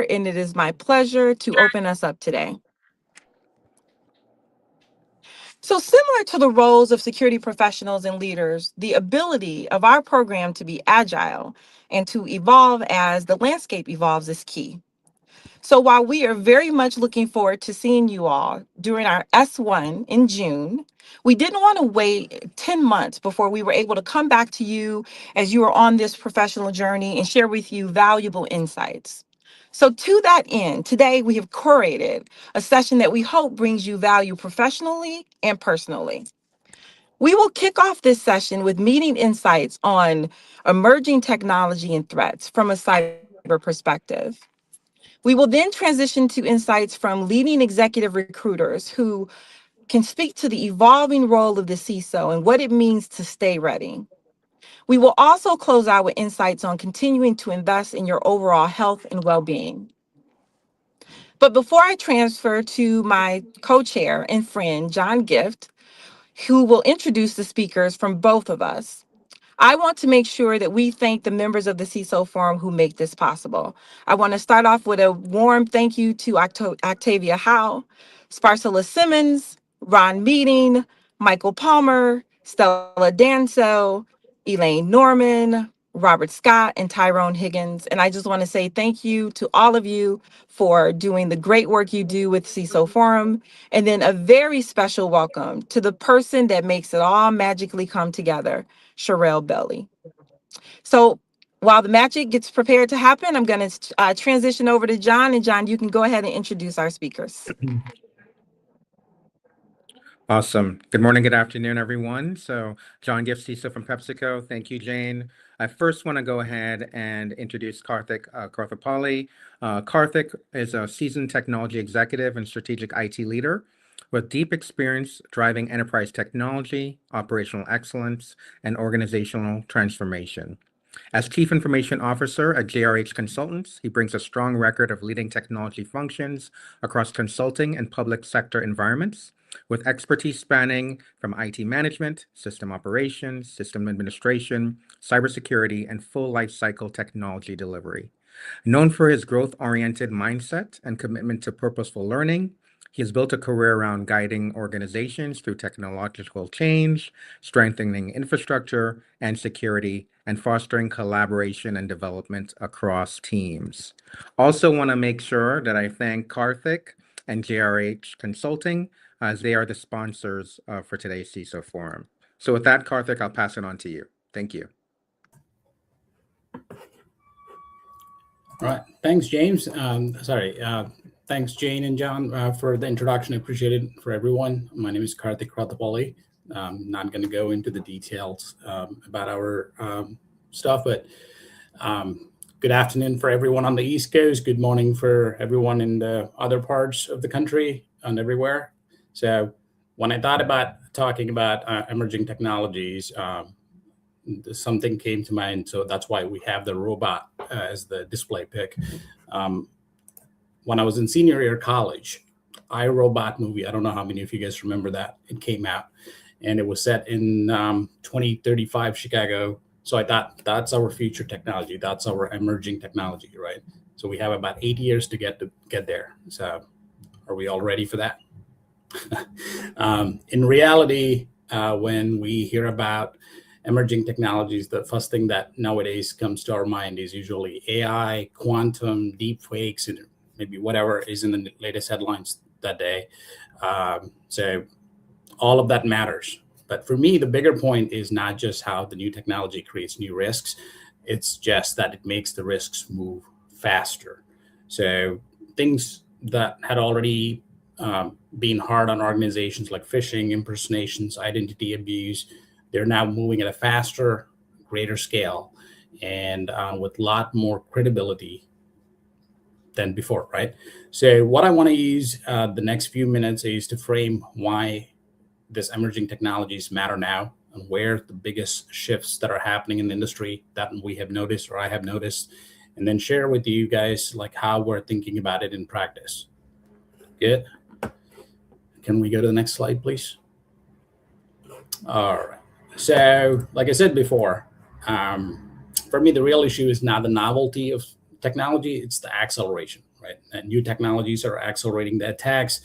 and it is my pleasure to open us up today. So, similar to the roles of security professionals and leaders, the ability of our program to be agile and to evolve as the landscape evolves is key. So while we are very much looking forward to seeing you all during our S1 in June, we didn't want to wait 10 months before we were able to come back to you as you are on this professional journey and share with you valuable insights. So to that end, today we have curated a session that we hope brings you value professionally and personally. We will kick off this session with meeting insights on emerging technology and threats from a cyber perspective. We will then transition to insights from leading executive recruiters who can speak to the evolving role of the CISO and what it means to stay ready. We will also close out with insights on continuing to invest in your overall health and well-being. But before I transfer to my co-chair and friend, John Gift, who will introduce the speakers from both of us, I want to make sure that we thank the members of the CISO Forum who make this possible. I want to start off with a warm thank you to Octavia Howe, Sparcella Simmons, Ron Meading, Michael Palmer, Stella Danso, Elaine Norman, Robert Scott, and Tyrone Higgins. And I just want to say thank you to all of you for doing the great work you do with CISO Forum. And then a very special welcome to the person that makes it all magically come together, Sherelle Belly. So while the magic gets prepared to happen, I'm going to transition over to John. And John, you can go ahead and introduce our speakers. Awesome. Good morning, good afternoon, everyone. So John Gift, CISO from PepsiCo. Thank you, Jane. I first want to go ahead and introduce Karthik Karthapalli. Karthik is a seasoned technology executive and strategic IT leader with deep experience driving enterprise technology, operational excellence, and organizational transformation. As Chief Information Officer at JRH Consultants, he brings a strong record of leading technology functions across consulting and public sector environments, with expertise spanning from IT management, system operations, system administration, cybersecurity, and full lifecycle technology delivery. Known for his growth-oriented mindset and commitment to purposeful learning, he has built a career around guiding organizations through technological change, strengthening infrastructure and security, and fostering collaboration and development across teams. Also want to make sure that I thank Karthik and JRH Consulting as they are the sponsors for today's CISO Forum. So with that, Karthik, I'll pass it on to you. Thank you. All right. Thanks, James. Thanks, Jane and John, for the introduction. I appreciate it for everyone. My name is Karthik Karthapalli. I'm not going to go into the details about our stuff, but good afternoon for everyone on the East Coast. Good morning for everyone in the other parts of the country and everywhere. So when I thought about talking about emerging technologies, something came to mind. So that's why we have the robot as the display pic. When I was in senior year college, iRobot movie, I don't know how many of you guys remember that. It came out and it was set in 2035 Chicago. So I thought that's our future technology. That's our emerging technology, right? So we have about 8 years to get there. So are we all ready for that? In reality, when we hear about emerging technologies, the first thing that nowadays comes to our mind is usually AI, quantum, deep fakes, and maybe whatever is in the latest headlines that day. So all of that matters. But for me, the bigger point is not just how the new technology creates new risks. It's just that it makes the risks move faster. So things that had already been hard on organizations like phishing, impersonations, identity abuse, they're now moving at a faster, greater scale and with a lot more credibility than before, right? So what I want to use the next few minutes is to frame why this emerging technologies matter now and where the biggest shifts that are happening in the industry that we have noticed or I have noticed, and then share with you guys like how we're thinking about it in practice. Good. Can we go to the next slide, please? All right. So like I said before, for me, the real issue is not the novelty of technology, it's the acceleration, right? And new technologies are accelerating the attacks.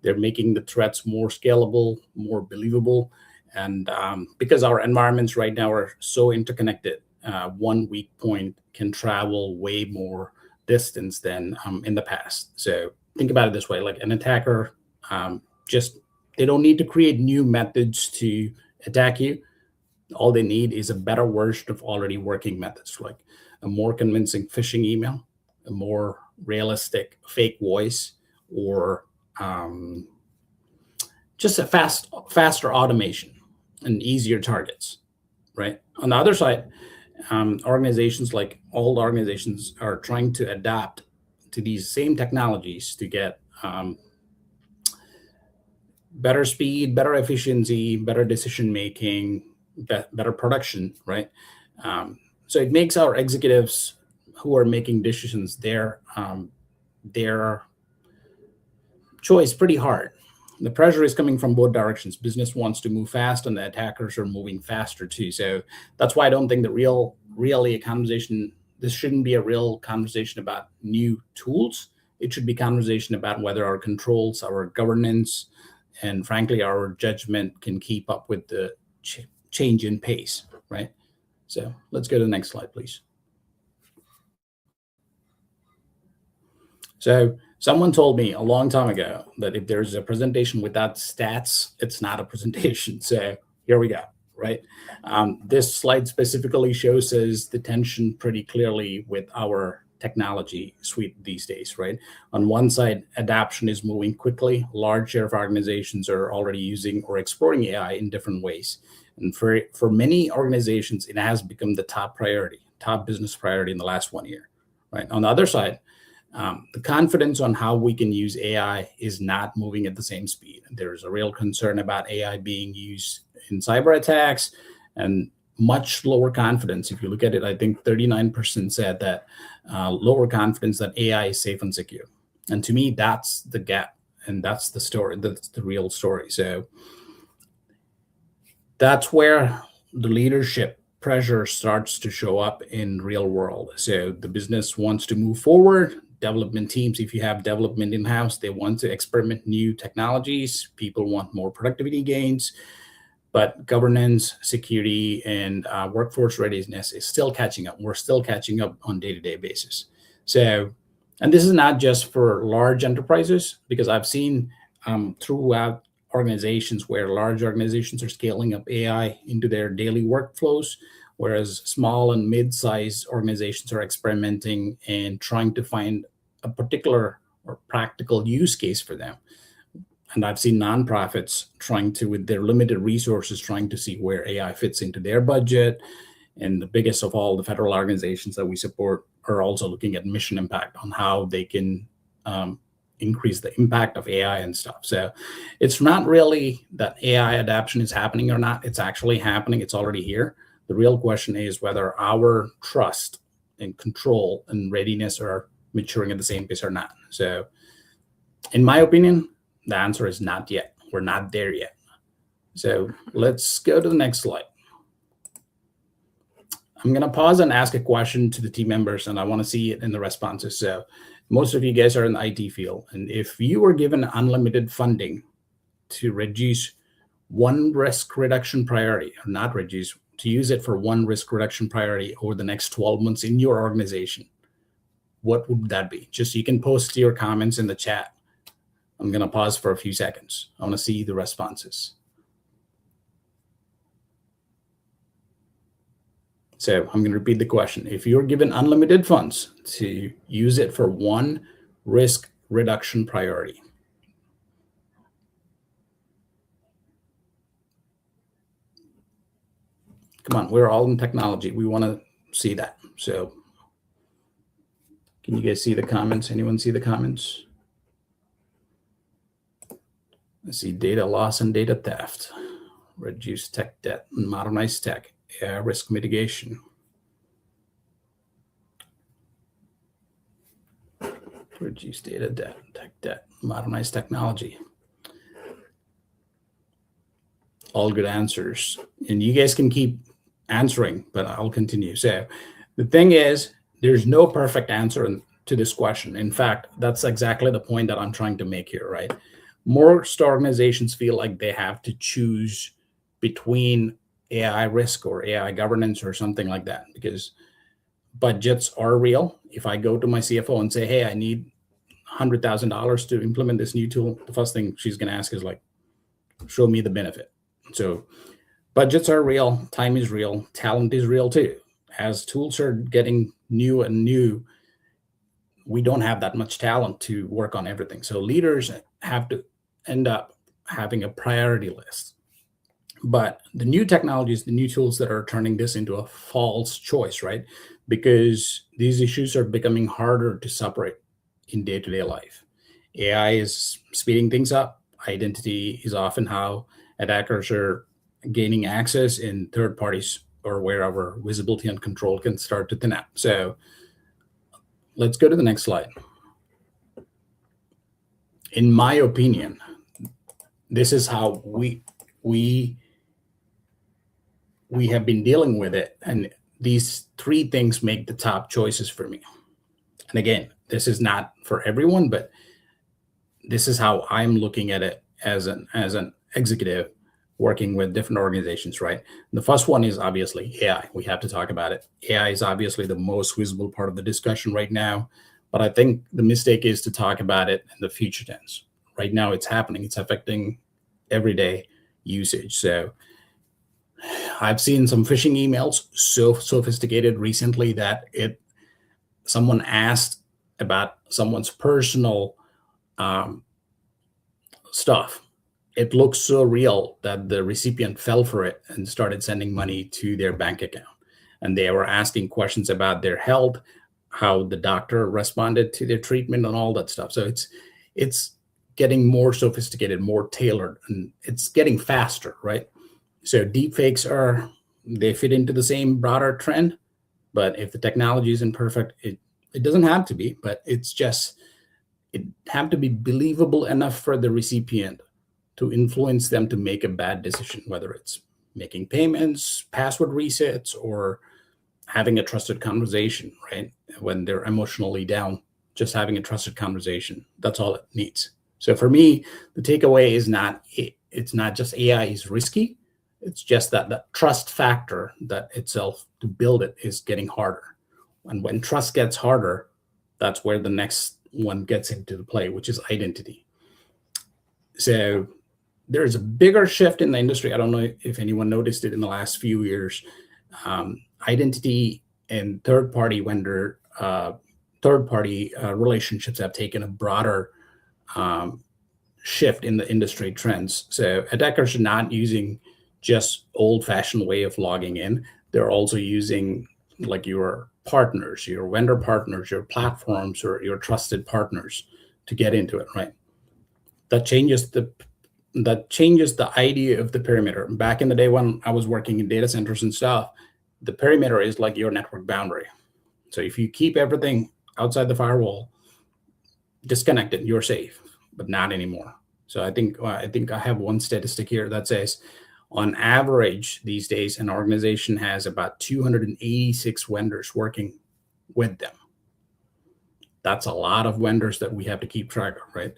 They're making the threats more scalable, more believable. And because our environments right now are so interconnected, one weak point can travel way more distance than in the past. So think about it this way, like an attacker, they don't need to create new methods to attack you. All they need is a better version of already working methods, like a more convincing phishing email, a more realistic fake voice, or just a faster automation and easier targets, right? On the other side, organizations, like all organizations, are trying to adapt to these same technologies to get better speed, better efficiency, better decision making, better production, right? So it makes our executives who are making decisions their choice pretty hard. The pressure is coming from both directions. Business wants to move fast, and the attackers are moving faster too. So that's why I don't think the really a conversation. This shouldn't be a real conversation about new tools. It should be conversation about whether our controls, our governance, and frankly, our judgment can keep up with the change in pace, right? So let's go to the next slide, please. So someone told me a long time ago that if there's a presentation without stats, it's not a presentation. So here we go, right? This slide specifically shows us the tension pretty clearly with our technology suite these days, right? On one side, adoption is moving quickly. Large share of organizations are already using or exploring AI in different ways. And for many organizations, it has become the top business priority in the last 1 year, right? On the other side, the confidence on how we can use AI is not moving at the same speed. There's a real concern about AI being used in cyber attacks, and much lower confidence. If you look at it, I think 39% said that lower confidence that AI is safe and secure. And to me, that's the gap, and that's the story. That's the real story. So that's where the leadership pressure starts to show up in real world. So the business wants to move forward. Development teams, if you have development in-house, they want to experiment new technologies. People want more productivity gains, but governance, security, and workforce readiness is still catching up. We're still catching up on a day-to-day basis. So, and this is not just for large enterprises, because I've seen throughout organizations where large organizations are scaling up AI into their daily workflows, whereas small and mid-sized organizations are experimenting and trying to find a particular or practical use case for them. And I've seen nonprofits trying to, with their limited resources, trying to see where AI fits into their budget. And the biggest of all, the federal organizations that we support, are also looking at mission impact on how they can increase the impact of AI and stuff. So it's not really that AI adoption is happening or not. It's actually happening. It's already here. The real question is whether our trust and control and readiness are maturing at the same pace or not. So in my opinion, the answer is not yet. We're not there yet. So let's go to the next slide. I'm going to pause and ask a question to the team members, and I want to see it in the responses. So most of you guys are in the IT field, and if you were given unlimited funding to reduce one risk reduction priority, or not reduce, to use it for one risk reduction priority over the next 12 months in your organization, what would that be? Just you can post your comments in the chat. I'm going to pause for a few seconds. I want to see the responses. So I'm going to repeat the question. If you're given unlimited funds to use it for one risk reduction priority, come on, we're all in technology. We want to see that. So can you guys see the comments? Anyone see the comments? I see data loss and data theft, reduce tech debt, and modernize tech, risk mitigation. Reduce data debt, tech debt, modernize technology. All good answers. And you guys can keep answering, but I'll continue. So the thing is, there's no perfect answer to this question. In fact, that's exactly the point that I'm trying to make here, right? Most organizations feel like they have to choose between AI risk or AI governance or something like that, because budgets are real. If I go to my CFO and say, hey, I need $100,000 to implement this new tool, the first thing she's going to ask is like, show me the benefit. So budgets are real, time is real, talent is real too. As tools are getting new and new, we don't have that much talent to work on everything. So leaders have to end up having a priority list. But the new technologies, the new tools that are turning this into a false choice, right? Because these issues are becoming harder to separate in day-to-day life. AI is speeding things up. Identity is often how attackers are gaining access in third parties or wherever visibility and control can start to thin out. So let's go to the next slide. In my opinion, this is how we have been dealing with it. And these three things make the top choices for me. And again, this is not for everyone, but this is how I'm looking at it as an executive working with different organizations, right? The first one is obviously AI. We have to talk about it. AI is obviously the most visible part of the discussion right now, but I think the mistake is to talk about it in the future tense. Right now it's happening. It's affecting everyday usage. So I've seen some phishing emails so sophisticated recently that someone asked about someone's personal stuff. It looks so real that the recipient fell for it and started sending money to their bank account. And they were asking questions about their health, how the doctor responded to their treatment and all that stuff. So it's getting more sophisticated, more tailored, and it's getting faster, right? So deepfakes they fit into the same broader trend, but if the technology isn't perfect, it doesn't have to be, but it have to be believable enough for the recipient to influence them to make a bad decision, whether it's making payments, password resets, or having a trusted conversation, right? When they're emotionally down, just having a trusted conversation, that's all it needs. So for me, the takeaway is it's not just AI is risky. It's just that the trust factor that itself to build it is getting harder. And when trust gets harder, that's where the next one gets into the play, which is identity. So there's a bigger shift in the industry. I don't know if anyone noticed it in the last few years. Identity and third-party vendor, third-party relationships have taken a broader shift in the industry trends. So attackers are not using just old-fashioned way of logging in. They're also using like your partners, your vendor partners, your platforms, or your trusted partners to get into it, right? That changes the idea of the perimeter. Back in the day when I was working in data centers and stuff, the perimeter is like your network boundary. So if you keep everything outside the firewall, disconnected, you're safe, but not anymore. So I think I have one statistic here that says, on average these days, an organization has about 286 vendors working with them. That's a lot of vendors that we have to keep track of, right?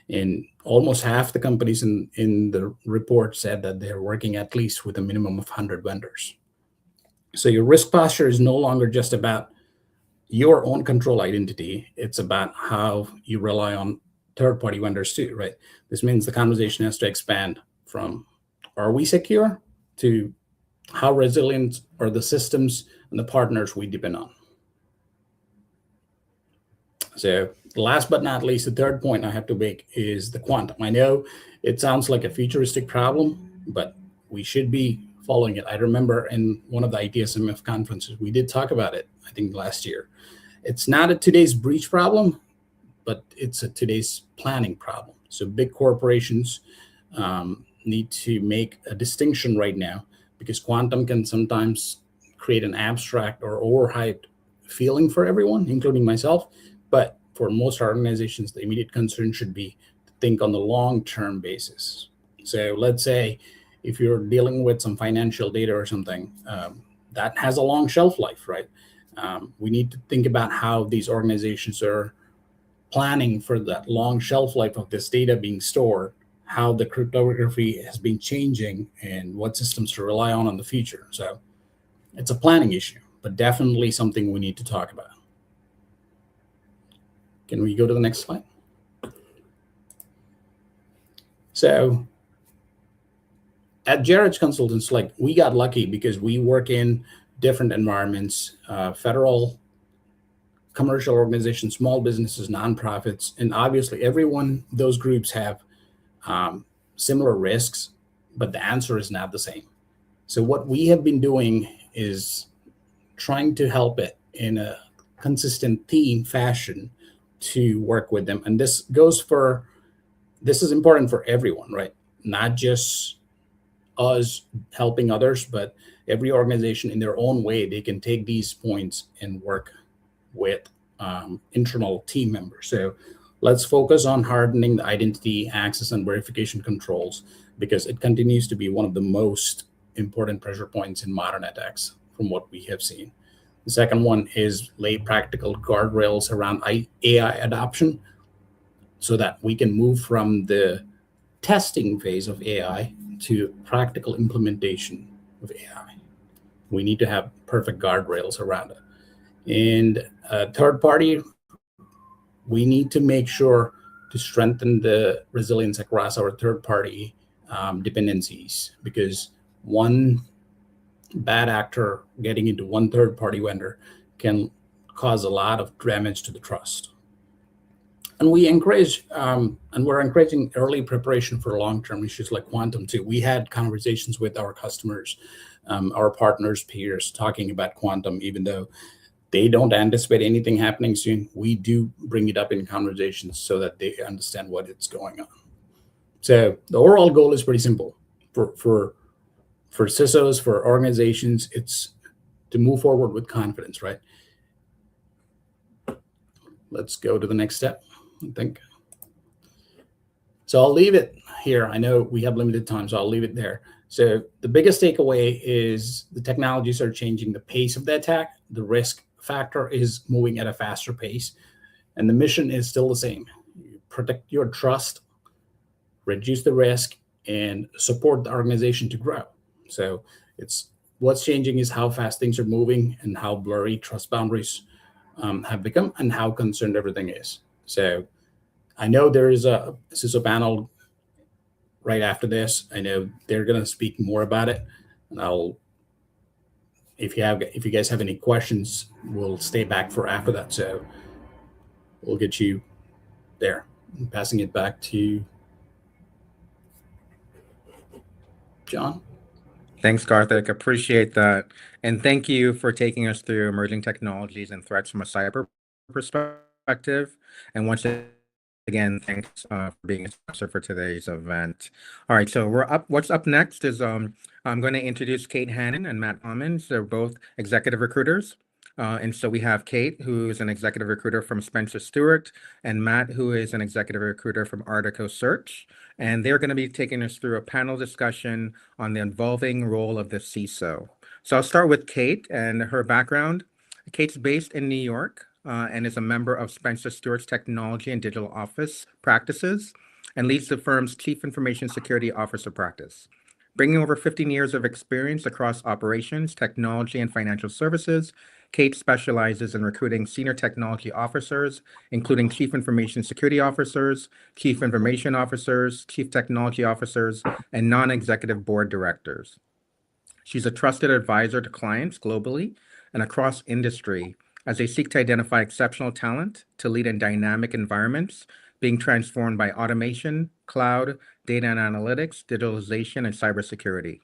And almost half the companies in the report said that they're working at least with a minimum of 100 vendors. So your risk posture is no longer just about your own control identity. It's about how you rely on third-party vendors too, right? This means the conversation has to expand from, are we secure, to how resilient are the systems and the partners we depend on. So last but not least, the third point I have to make is the quantum. I know it sounds like a futuristic problem, but we should be following it. I remember in one of the ITSMF conferences, we did talk about it, I think last year. It's not a today's breach problem, but it's a today's planning problem. So big corporations need to make a distinction right now, because quantum can sometimes create an abstract or overhyped feeling for everyone, including myself. But for most organizations, the immediate concern should be to think on the long-term basis. So let's say if you're dealing with some financial data or something, that has a long shelf life, right? We need to think about how these organizations are planning for that long shelf life of this data being stored, how the cryptography has been changing, and what systems to rely on in the future. So it's a planning issue, but definitely something we need to talk about. Can we go to the next slide? So at JRH Consultants, like, we got lucky because we work in different environments, federal, commercial organizations, small businesses, nonprofits, and obviously those groups have similar risks, but the answer is not the same. So what we have been doing is trying to help it in a consistent theme fashion to work with them. And this is important for everyone, right? Not just us helping others, but every organization in their own way, they can take these points and work with internal team members. So let's focus on hardening the identity, access, and verification controls, because it continues to be one of the most important pressure points in modern attacks from what we have seen. The second one is lay practical guardrails around AI adoption so that we can move from the testing phase of AI to practical implementation of AI. We need to have perfect guardrails around it. And third party, we need to make sure to strengthen the resilience across our third party dependencies, because one bad actor getting into one third party vendor can cause a lot of damage to the trust. And we encourage, and we're encouraging early preparation for long-term issues like quantum too. We had conversations with our customers, our partners, peers, talking about quantum, even though they don't anticipate anything happening soon. We do bring it up in conversations so that they understand what it's going on. So the overall goal is pretty simple. For CISOs, for organizations, it's to move forward with confidence, right? Let's go to the next step, I think. So I'll leave it here. I know we have limited time, so I'll leave it there. So the biggest takeaway is the technologies are changing the pace of the attack. The risk factor is moving at a faster pace, and the mission is still the same. Protect your trust, reduce the risk, and support the organization to grow. So it's what's changing is how fast things are moving and how blurry trust boundaries have become and how concerned everything is. So I know there is a CISO panel right after this. I know they're going to speak more about it, and if you guys have any questions, we'll stay back for after that. So we'll get you there. I'm passing it back to John. Thanks, Karthik. Appreciate that. And thank you for taking us through emerging technologies and threats from a cyber perspective. And once again, thanks for being a sponsor for today's event. All right, so what's up next is I'm going to introduce Kate Hannon and Matt Commons. They're both executive recruiters. And so we have Kate, who is an executive recruiter from Spencer Stuart, and Matt, who is an executive recruiter from Artico Search. And they're going to be taking us through a panel discussion on the evolving role of the CISO. So I'll start with Kate and her background. Kate's based in New York and is a member of Spencer Stuart's Technology and Digital Office practices and leads the firm's Chief Information Security Officer practice. Bringing over 15 years of experience across operations, technology, and financial services, Kate specializes in recruiting senior technology officers, including chief information security officers, chief information officers, chief technology officers, and non-executive board directors. She's a trusted advisor to clients globally and across industry as they seek to identify exceptional talent to lead in dynamic environments being transformed by automation, cloud, data and analytics, digitalization, and cybersecurity.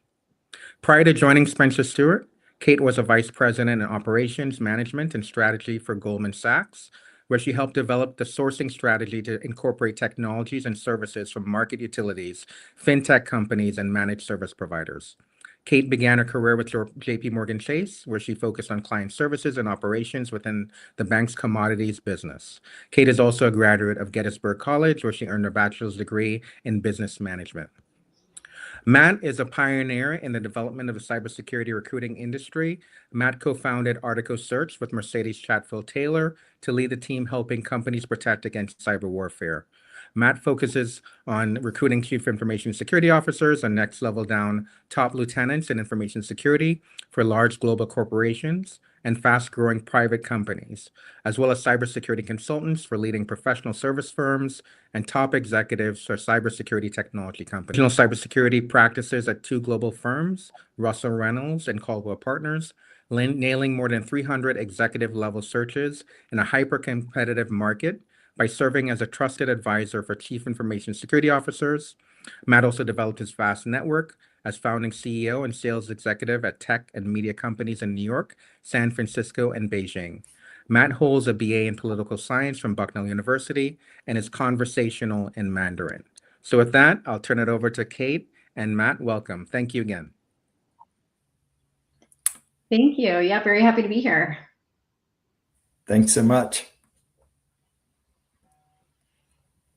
Prior to joining Spencer Stuart, Kate was a vice president in operations, management, and strategy for Goldman Sachs, where she helped develop the sourcing strategy to incorporate technologies and services from market utilities, fintech companies, and managed service providers. Kate began her career with JP Morgan Chase, where she focused on client services and operations within the bank's commodities business. Kate is also a graduate of Gettysburg College, where she earned her bachelor's degree in business management. Matt is a pioneer in the development of the cybersecurity recruiting industry. Matt co-founded Article Search with Mercedes Chatfield Taylor to lead the team helping companies protect against cyber warfare. Matt focuses on recruiting chief information security officers and next level down top lieutenants in information security for large global corporations and fast-growing private companies, as well as cybersecurity consultants for leading professional service firms and top executives for cybersecurity technology companies. Regional cybersecurity practices at 2 global firms, Russell Reynolds and Caldwell Partners, nailing more than 300 executive-level searches in a hyper-competitive market by serving as a trusted advisor for chief information security officers. Matt also developed his vast network as founding CEO and sales executive at tech and media companies in New York, San Francisco, and Beijing. Matt holds a BA in political science from Bucknell University and is conversational in Mandarin. So with that, I'll turn it over to Kate and Matt. Welcome. Thank you again. Thank you. Yeah, very happy to be here. Thanks so much.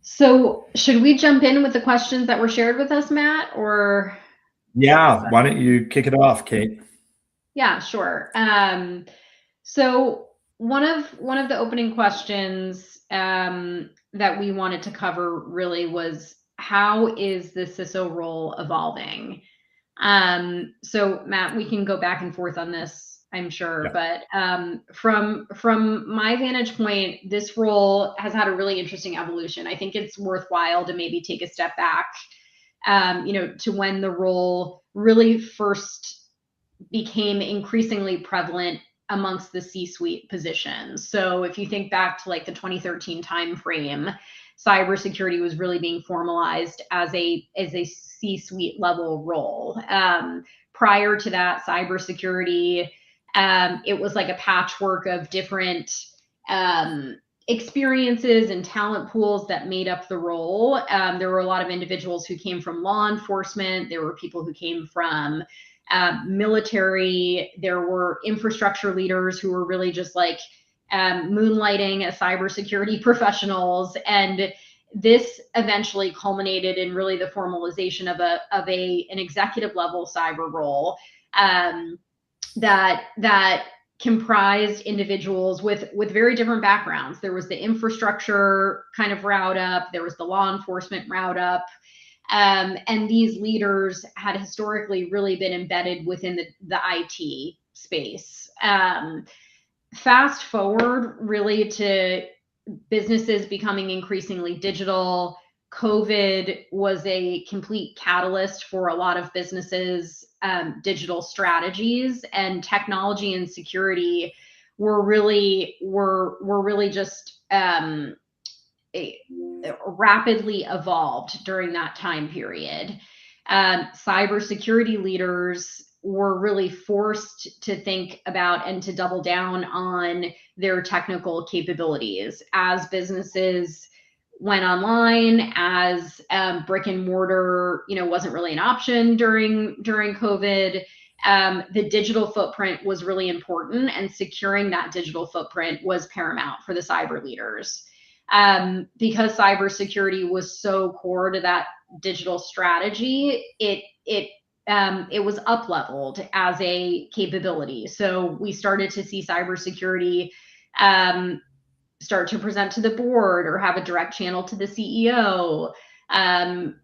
So should we jump in with the questions that were shared with us, Matt, or? Yeah, why don't you kick it off, Kate? Yeah, sure. So one of the opening questions that we wanted to cover really was, how is the CISO role evolving? So Matt, we can go back and forth on this, I'm sure, but from my vantage point, this role has had a really interesting evolution. I think it's worthwhile to maybe take a step back, to when the role really first became increasingly prevalent amongst the C-suite positions. So if you think back to like the 2013 timeframe, cybersecurity was really being formalized as a C-suite level role. Prior to that, cybersecurity, it was like a patchwork of different experiences and talent pools that made up the role. There were a lot of individuals who came from law enforcement. There were people who came from military. There were infrastructure leaders who were really just like moonlighting as cybersecurity professionals. And this eventually culminated in really the formalization of an executive level cyber role that comprised individuals with very different backgrounds. There was the infrastructure kind of route up, there was the law enforcement route up, and these leaders had historically really been embedded within the IT space. Fast forward really to businesses becoming increasingly digital. COVID was a complete catalyst for a lot of businesses' digital strategies, and technology and security were really just rapidly evolved during that time period. Cybersecurity leaders were really forced to think about and to double down on their technical capabilities as businesses went online, as brick and mortar, wasn't really an option during COVID. The digital footprint was really important, and securing that digital footprint was paramount for the cyber leaders. Because cybersecurity was so core to that digital strategy, it was up-leveled as a capability. So we started to see cybersecurity start to present to the board or have a direct channel to the CEO.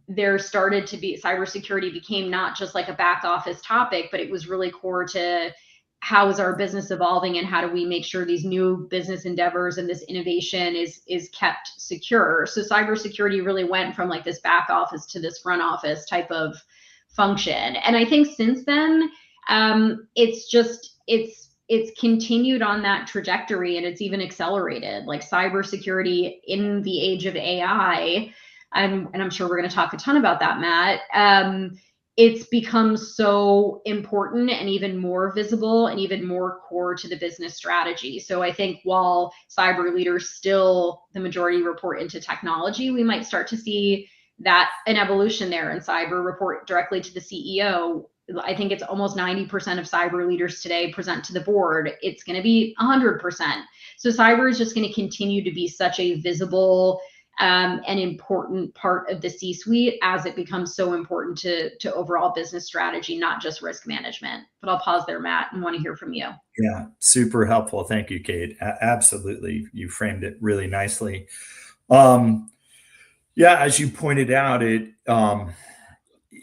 There started to be, cybersecurity became not just like a back office topic, but it was really core to how is our business evolving and how do we make sure these new business endeavors and this innovation is kept secure. So cybersecurity really went from like this back office to this front office type of function. And I think since then, it's continued on that trajectory, and it's even accelerated. Like cybersecurity in the age of AI, and I'm sure we're going to talk a ton about that, Matt. It's become so important and even more visible and even more core to the business strategy. So I think while cyber leaders still, the majority report into technology, we might start to see that an evolution there, and cyber report directly to the CEO. I think it's almost 90% of cyber leaders today present to the board. It's going to be 100%. So cyber is just going to continue to be such a visible an important part of the C-suite as it becomes so important to overall business strategy, not just risk management. But I'll pause there, Matt, and want to hear from you. Yeah, super helpful. Thank you, Kate. Absolutely. You framed it really nicely. Yeah, as you pointed out,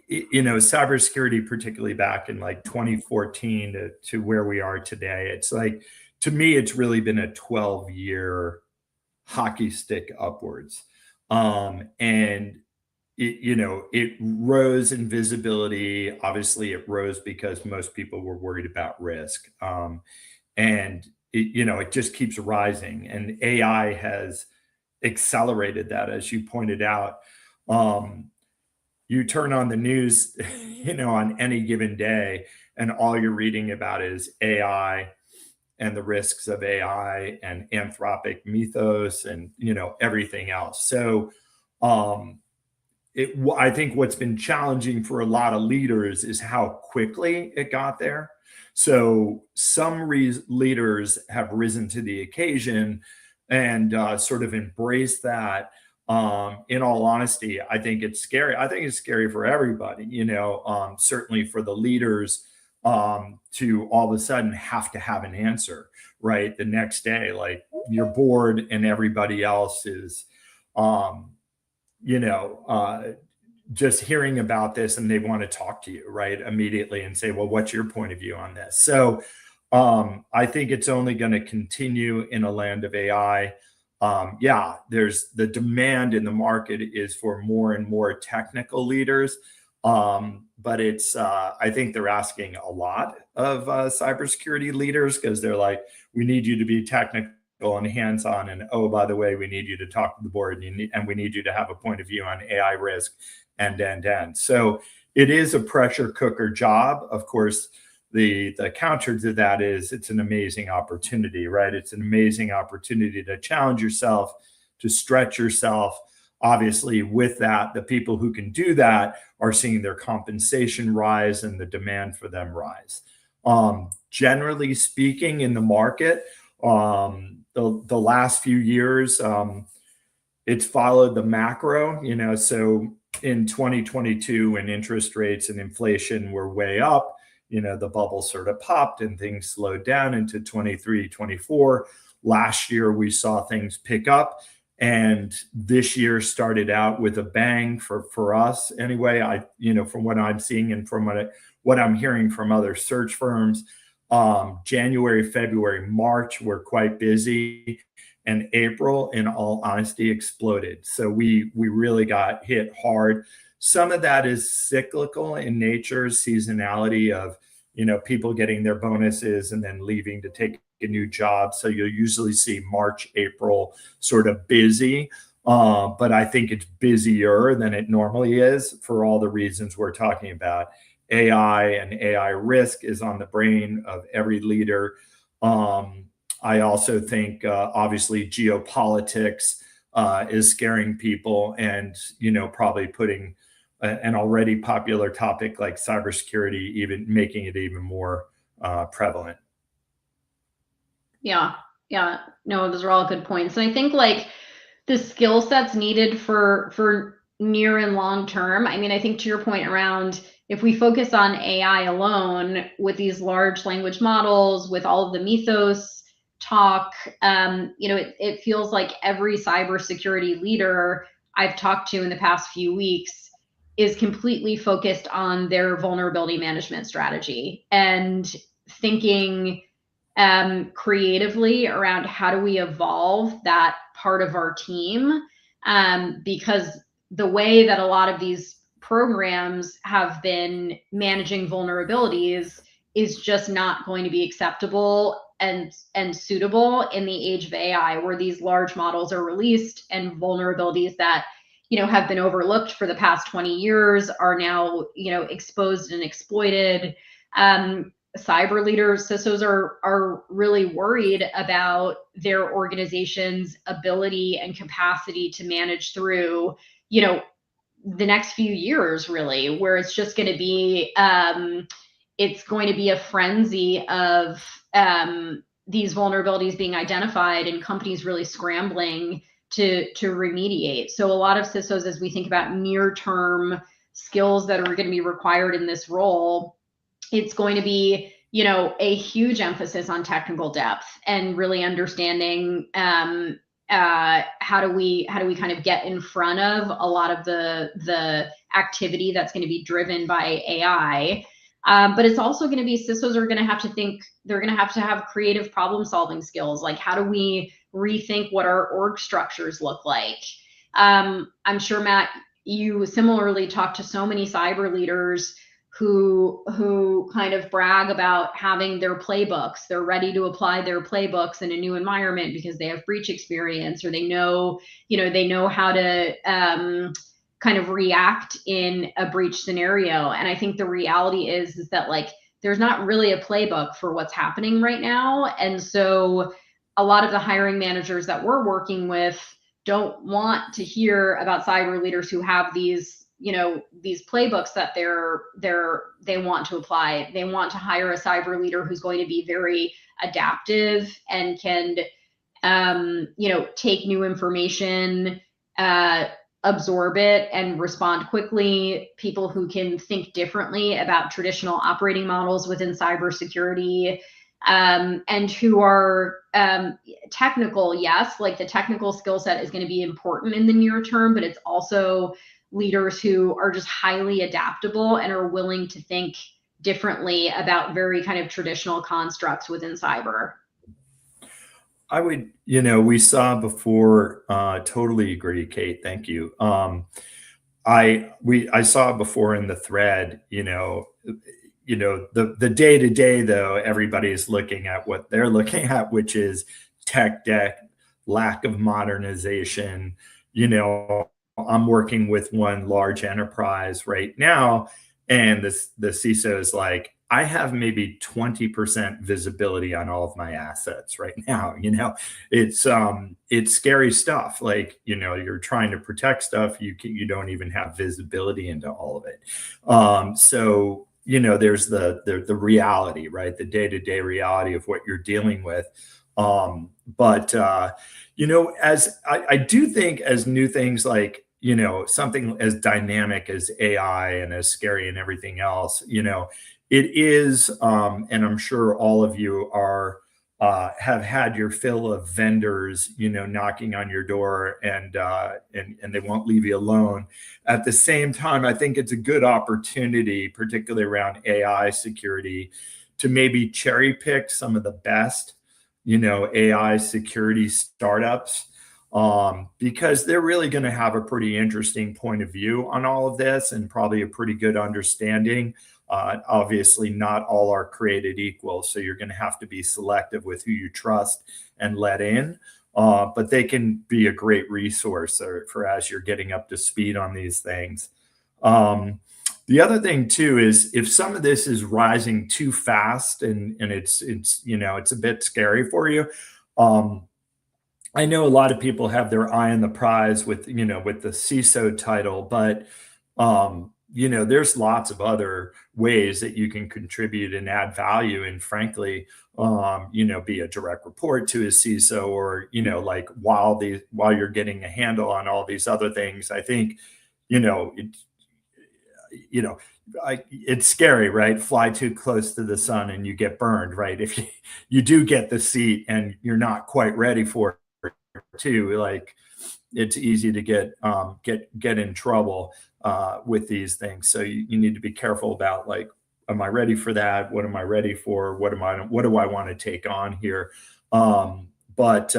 cybersecurity, particularly back in like 2014 to where we are today, it's like, to me, it's really been a 12-year hockey stick upwards. And it rose in visibility. Obviously, it rose because most people were worried about risk. And it just keeps rising. And AI has accelerated that, as you pointed out. You turn on the news, on any given day, and all you're reading about is AI and the risks of AI and Anthropic mythos and everything else. So I think what's been challenging for a lot of leaders is how quickly it got there. So some leaders have risen to the occasion and sort of embraced that. In all honesty, I think it's scary. I think it's scary for everybody, certainly for the leaders to all of a sudden have to have an answer, right? The next day, like you're bored and everybody else is, just hearing about this and they want to talk to you, right, immediately and say, well, what's your point of view on this? So I think it's only going to continue in a land of AI. There's the demand in the market is for more and more technical leaders. But I think they're asking a lot of cybersecurity leaders because they're like, we need you to be technical and hands-on, and oh, by the way, we need you to talk to the board, and we need you to have a point of view on AI risk and. So it is a pressure cooker job. Of course, the counter to that is it's an amazing opportunity, right? It's an amazing opportunity to challenge yourself, to stretch yourself. Obviously, with that, the people who can do that are seeing their compensation rise and the demand for them rise. Generally speaking, in the market, the last few years, it's followed the macro, so in 2022, when interest rates and inflation were way up, the bubble sort of popped and things slowed down into 23, 24. Last year, we saw things pick up. And this year started out with a bang for us anyway. From what I'm seeing and from what I'm hearing from other search firms, January, February, March were quite busy, and April, in all honesty, exploded. So we really got hit hard. Some of that is cyclical in nature, seasonality of people getting their bonuses and then leaving to take a new job. So you'll usually see March, April sort of busy. But I think it's busier than it normally is for all the reasons we're talking about. AI and AI risk is on the brain of every leader. I also think, obviously, geopolitics is scaring people and, probably putting an already popular topic like cybersecurity, even making it even more prevalent. Yeah. No, those are all good points. And I think like the skill sets needed for near and long term. I mean, I think to your point around if we focus on AI alone with these large language models, with all of the mythos talk, it feels like every cybersecurity leader I've talked to in the past few weeks is completely focused on their vulnerability management strategy and thinking creatively around how do we evolve that part of our team, because the way that a lot of these programs have been managing vulnerabilities is just not going to be acceptable and suitable in the age of AI, where these large models are released and vulnerabilities that have been overlooked for the past 20 years are now exposed and exploited. Cyber leaders, CISOs are really worried about their organization's ability and capacity to manage through, the next few years, really, where it's just going to be, it's going to be a frenzy of these vulnerabilities being identified and companies really scrambling to remediate. So a lot of CISOs, as we think about near-term skills that are going to be required in this role, it's going to be, you know, a huge emphasis on technical depth and really understanding how do we kind of get in front of a lot of the activity that's going to be driven by AI. But it's also going to be, CISOs are going to have to think, they're going to have creative problem solving skills. Like, how do we rethink what our org structures look like? I'm sure, Matt, you similarly talk to so many cyber leaders who kind of brag about having their playbooks. They're ready to apply their playbooks in a new environment because they have breach experience, or they know how to kind of react in a breach scenario. And I think the reality is that, like, there's not really a playbook for what's happening right now. And so a lot of the hiring managers that we're working with don't want to hear about cyber leaders who have these playbooks that they want to apply. They want to hire a cyber leader who's going to be very adaptive and can take new information, absorb it, and respond quickly. People who can think differently about traditional operating models within cybersecurity, and who are technical. Yes, like, the technical skill set is going to be important in the near term, but it's also leaders who are just highly adaptable and are willing to think differently about very kind of traditional constructs within cyber. I would, we saw before, totally agree, Kate. Thank you. I saw before in the thread, the day-to-day, though, everybody's looking at what they're looking at, which is tech debt, lack of modernization. I'm working with one large enterprise right now, and the CISO is like, I have maybe 20% visibility on all of my assets right now. It's scary stuff. Like, you're trying to protect stuff. You don't even have visibility into all of it. So, there's the reality, right? The day-to-day reality of what you're dealing with. But as I do think, as new things like, something as dynamic as AI and as scary and everything else, it is, and I'm sure all of you have had your fill of vendors, knocking on your door, and they won't leave you alone. At the same time, I think it's a good opportunity, particularly around AI security, to maybe cherry pick some of the best, AI security startups, because they're really going to have a pretty interesting point of view on all of this, and probably a pretty good understanding. Obviously, not all are created equal, so you're going to have to be selective with who you trust and let in. But they can be a great resource for as you're getting up to speed on these things. The other thing too is, if some of this is rising too fast and it's a bit scary for you. I know a lot of people have their eye on the prize with the CISO title, but there's lots of other ways that you can contribute and add value, and frankly, be a direct report to a CISO, or like, while you're getting a handle on all these other things. I think it's scary, right? Fly too close to the sun and you get burned, right? If you do get the seat and you're not quite ready for it, too, like, it's easy to get in trouble with these things. So you need to be careful about, like, am I ready for that? What am I ready for? What do I want to take on here? But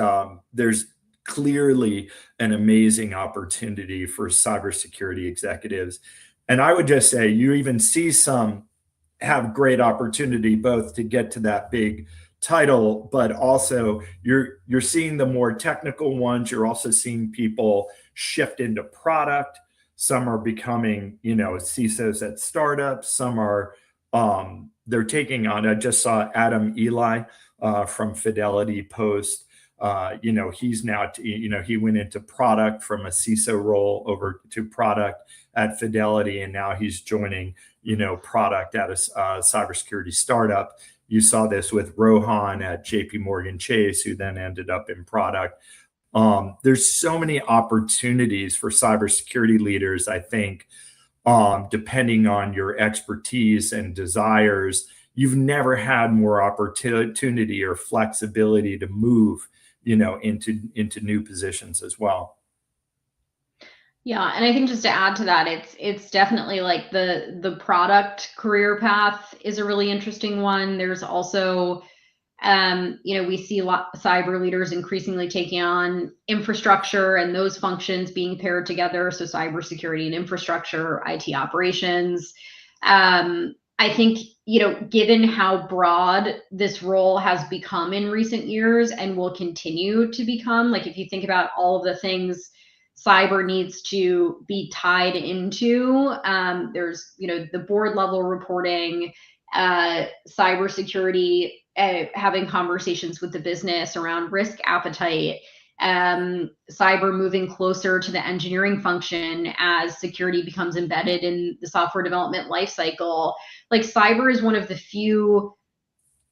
there's clearly an amazing opportunity for cybersecurity executives. And I would just say, you even see some have great opportunity both to get to that big title, but also you're seeing the more technical ones. You're also seeing people shift into product. Some are becoming, CISOs at startups. Some are, they're taking on, I just saw Adam Eli from Fidelity post, he's now, he went into product from a CISO role over to product at Fidelity, and now he's joining, product at a cybersecurity startup. You saw this with Rohan at JP Morgan Chase, who then ended up in product. There's so many opportunities for cybersecurity leaders, I think, depending on your expertise and desires. You've never had more opportunity or flexibility to move, into new positions as well. Yeah, and I think just to add to that, it's definitely like the product career path is a really interesting one. There's also, we see cyber leaders increasingly taking on infrastructure and those functions being paired together. So cybersecurity and infrastructure, IT operations. I think, given how broad this role has become in recent years and will continue to become, like if you think about all of the things cyber needs to be tied into, there's, the board level reporting, cybersecurity, having conversations with the business around risk appetite, cyber moving closer to the engineering function as security becomes embedded in the software development lifecycle. Like cyber is one of the few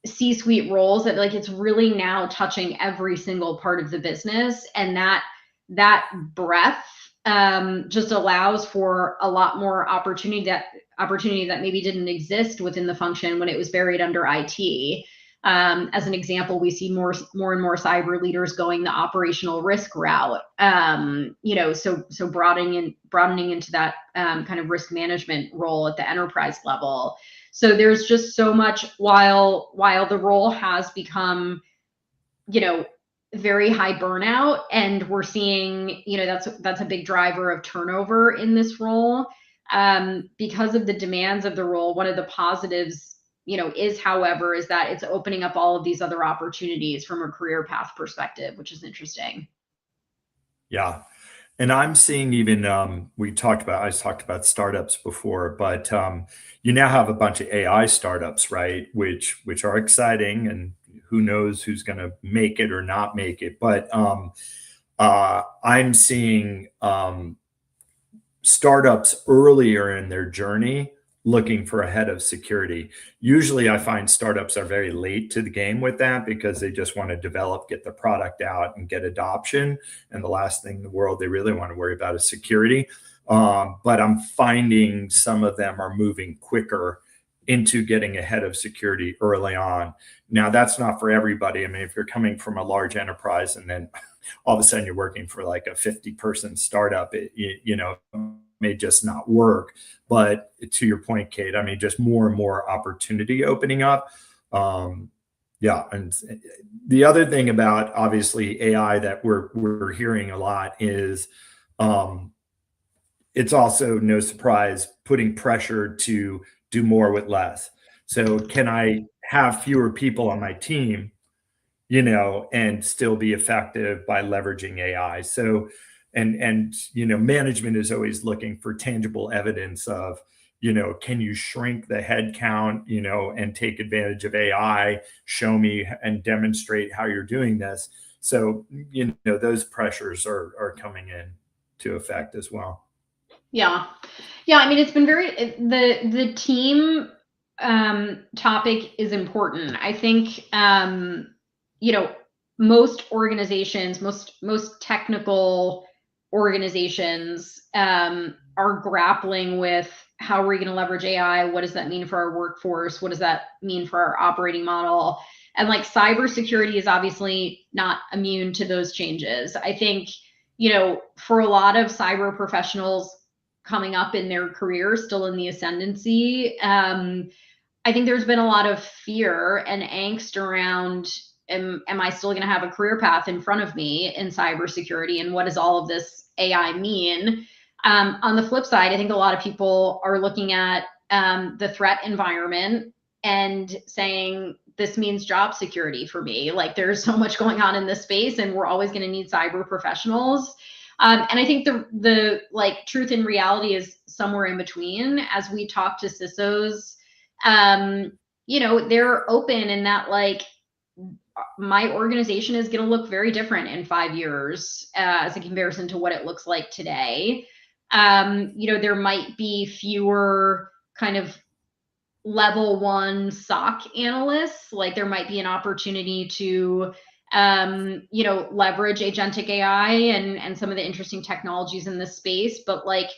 C-suite roles that like it's really now touching every single part of the business, and that breadth just allows for a lot more opportunity that maybe didn't exist within the function when it was buried under IT. As an example, we see more and more cyber leaders going the operational risk route. So broadening into that kind of risk management role at the enterprise level. So there's just so much, while the role has become, very high burnout, and we're seeing, that's a big driver of turnover in this role. Because of the demands of the role, one of the positives, is that it's opening up all of these other opportunities from a career path perspective, which is interesting. Yeah. And I'm seeing even, I talked about startups before, but you now have a bunch of AI startups, right? Which are exciting, and who knows who's going to make it or not make it. But I'm seeing startups earlier in their journey looking for a head of security. Usually I find startups are very late to the game with that because they just want to develop, get the product out and get adoption. And the last thing in the world they really want to worry about is security. But I'm finding some of them are moving quicker into getting ahead of security early on. Now, that's not for everybody. I mean, if you're coming from a large enterprise and then all of a sudden you're working for like a 50-person startup, it may just not work. But to your point, Kate, I mean, just more and more opportunity opening up. Yeah. And the other thing about obviously AI that we're hearing a lot is it's also, no surprise, putting pressure to do more with less. So can I have fewer people on my team, and still be effective by leveraging AI? So, and management is always looking for tangible evidence of, can you shrink the head count, and take advantage of AI, show me and demonstrate how you're doing this. So, those pressures are coming in to effect as well. Yeah. I mean, it's been the team topic is important. I think, most organizations, most technical organizations are grappling with how are we going to leverage AI? What does that mean for our workforce? What does that mean for our operating model? And like cybersecurity is obviously not immune to those changes. I think, for a lot of cyber professionals coming up in their career, still in the ascendancy, I think there's been a lot of fear and angst around, am I still going to have a career path in front of me in cybersecurity? And what does all of this AI mean? On the flip side, I think a lot of people are looking at the threat environment and saying, this means job security for me. Like there's so much going on in this space and we're always going to need cyber professionals. And I think the like truth and reality is somewhere in between. As we talk to CISOs, they're open in that like my organization is going to look very different in 5 years as a comparison to what it looks like today. There might be fewer kind of level 1 SOC analysts. Like there might be an opportunity to leverage agentic AI and some of the interesting technologies in this space. But like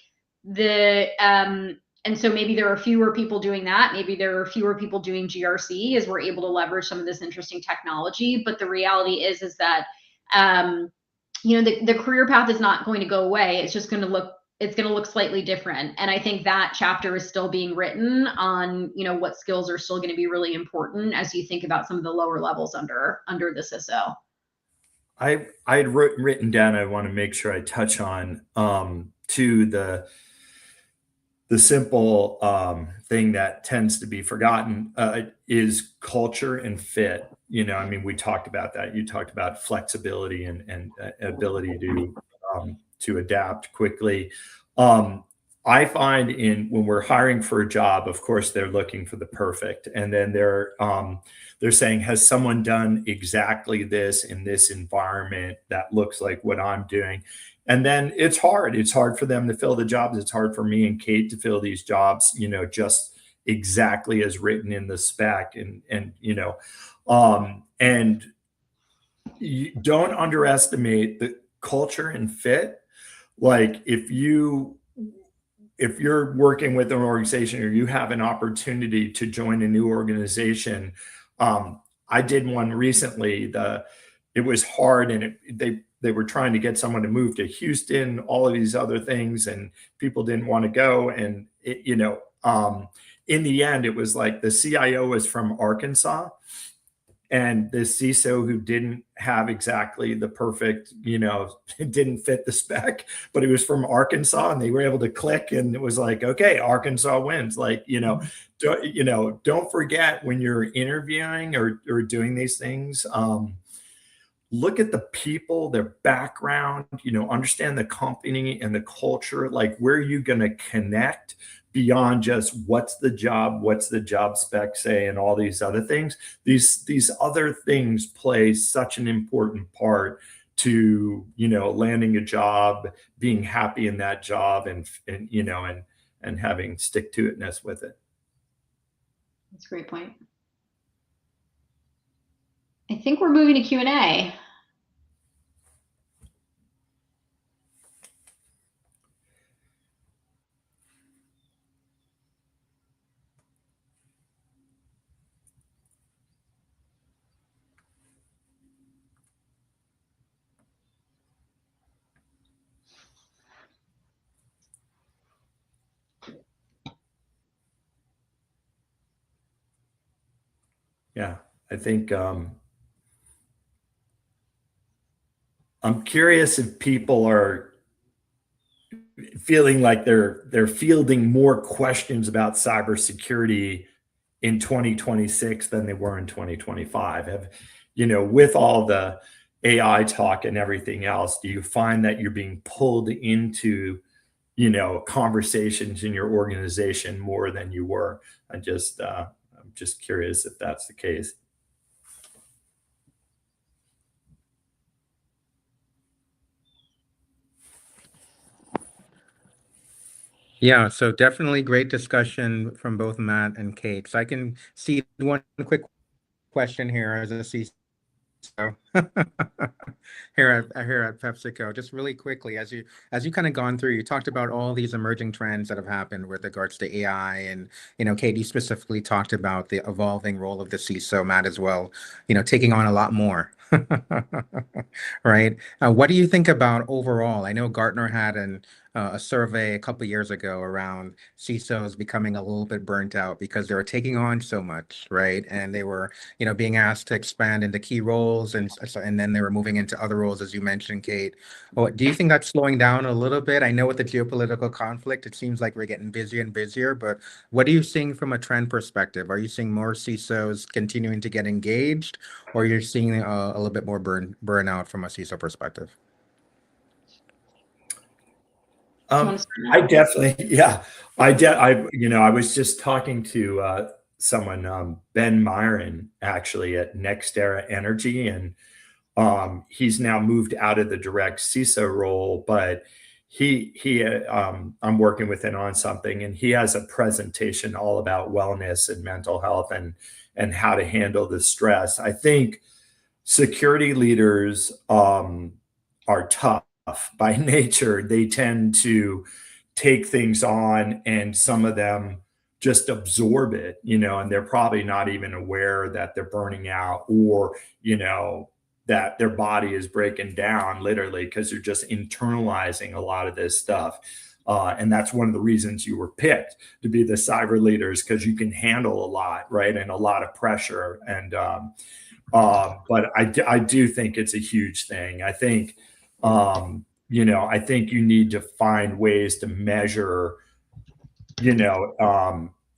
and so maybe there are fewer people doing that. Maybe there are fewer people doing GRC as we're able to leverage some of this interesting technology. But the reality is that the career path is not going to go away. It's just going to look slightly different. And I think that chapter is still being written on, what skills are still going to be really important as you think about some of the lower levels under the CISO. I had written down, I want to make sure I touch on to the simple thing that tends to be forgotten is culture and fit. We talked about that. You talked about flexibility and ability to adapt quickly. I find when we're hiring for a job, of course, they're looking for the perfect, and then they're saying, has someone done exactly this in this environment that looks like what I'm doing? And then it's hard. It's hard for them to fill the jobs. It's hard for me and Kate to fill these jobs, just exactly as written in the spec. And you don't underestimate the culture and fit. Like if you're working with an organization or you have an opportunity to join a new organization, I did one recently. It was hard, and they were trying to get someone to move to Houston, all of these other things, and people didn't want to go. And in the end, it was like the CIO was from Arkansas, and the CISO who didn't have exactly the perfect, it didn't fit the spec, but he was from Arkansas, and they were able to click, and it was like, okay, Arkansas wins. Like, don't forget when you're interviewing or doing these things, look at the people, their background, understand the company and the culture. Like, where are you going to connect beyond just what's the job spec say, and all these other things? These other things play such an important part to, landing a job, being happy in that job, and having stick-to-itness with it. That's a great point. I think we're moving to Q&A. Yeah, I think I'm curious if people are feeling like they're fielding more questions about cybersecurity in 2026 than they were in 2025. With all the AI talk and everything else, do you find that you're being pulled into, conversations in your organization more than you were? I'm just curious if that's the case. Yeah, so definitely great discussion from both Matt and Kate. So I can see one quick question here as a CISO here at PepsiCo. Just really quickly, as you kind of gone through, you talked about all these emerging trends that have happened with regards to AI, and Kate, you specifically talked about the evolving role of the CISO, Matt as well, taking on a lot more. Right? What do you think about overall? I know Gartner had a survey a couple years ago around CISOs becoming a little bit burnt out because they were taking on so much, right? And they were, being asked to expand into key roles, and then they were moving into other roles, as you mentioned, Kate. Do you think that's slowing down a little bit? I know with the geopolitical conflict, it seems like we're getting busier and busier, but what are you seeing from a trend perspective? Are you seeing more CISOs continuing to get engaged, or you're seeing a little bit more burnout from a CISO perspective? I definitely, yeah. I was just talking to someone, Ben Myron, actually at NextEra Energy, and he's now moved out of the direct CISO role, but I'm working with him on something, and he has a presentation all about wellness and mental health and how to handle the stress. I think security leaders are tough by nature. They tend to take things on, and some of them just absorb it, and they're probably not even aware that they're burning out, or, that their body is breaking down literally, because they're just internalizing a lot of this stuff. And that's one of the reasons you were picked to be the cyber leaders, because you can handle a lot, right? And a lot of pressure. And but I do think it's a huge thing. I think, I think you need to find ways to measure,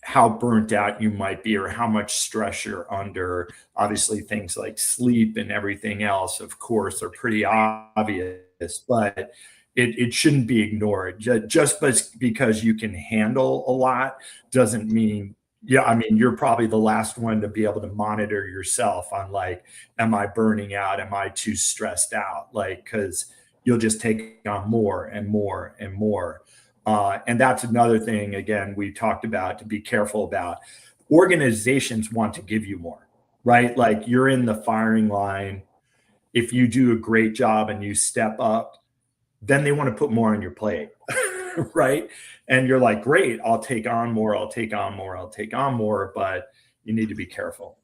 how burnt out you might be, or how much stress you're under. Obviously, things like sleep and everything else, of course, are pretty obvious, but it shouldn't be ignored. Just because you can handle a lot doesn't mean, yeah, I mean, you're probably the last one to be able to monitor yourself on, like, am I burning out? Am I too stressed out? Like, because you'll just take on more and more and more. And that's another thing, again, we talked about, to be careful about. Organizations want to give you more, right? Like, you're in the firing line. If you do a great job and you step up, then they want to put more on your plate, right? And you're like, great, I'll take on more, I'll take on more, I'll take on more, but you need to be careful.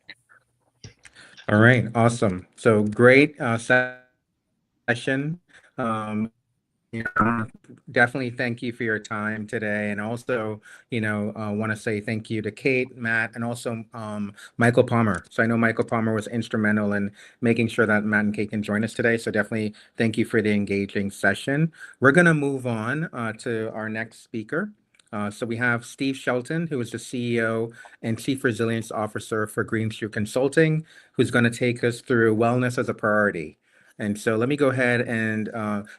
All right, awesome. So great session. Definitely thank you for your time today. And also, want to say thank you to Kate, Matt, and also Michael Palmer. So I know Michael Palmer was instrumental in making sure that Matt and Kate can join us today. So definitely thank you for the engaging session. We're going to move on to our next speaker. So we have Steve Shelton, who is the CEO and Chief Resilience Officer for Green Shoe Consulting, who's going to take us through wellness as a priority. And so let me go ahead and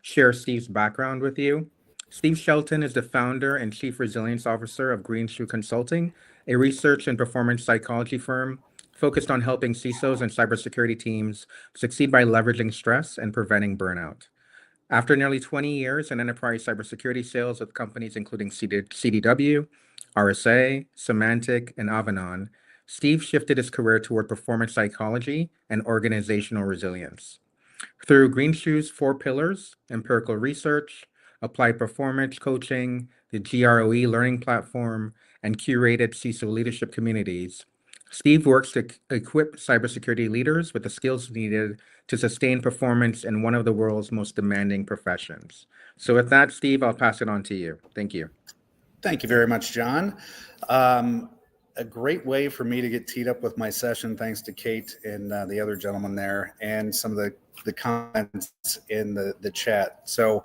share Steve's background with you. Steve Shelton is the founder and Chief Resilience Officer of Green Shoe Consulting, a research and performance psychology firm focused on helping CISOs and cybersecurity teams succeed by leveraging stress and preventing burnout. After nearly 20 years in enterprise cybersecurity sales with companies including CDW, RSA, Symantec, and Avanan, Steve shifted his career toward performance psychology and organizational resilience. Through Green Shoe's 4 pillars, empirical research, applied performance coaching, the GROE learning platform, and curated CISO leadership communities, Steve works to equip cybersecurity leaders with the skills needed to sustain performance in one of the world's most demanding professions. So with that, Steve, I'll pass it on to you. Thank you. Thank you very much, John. A great way for me to get teed up with my session, thanks to Kate and the other gentleman there, and some of the comments in the chat. So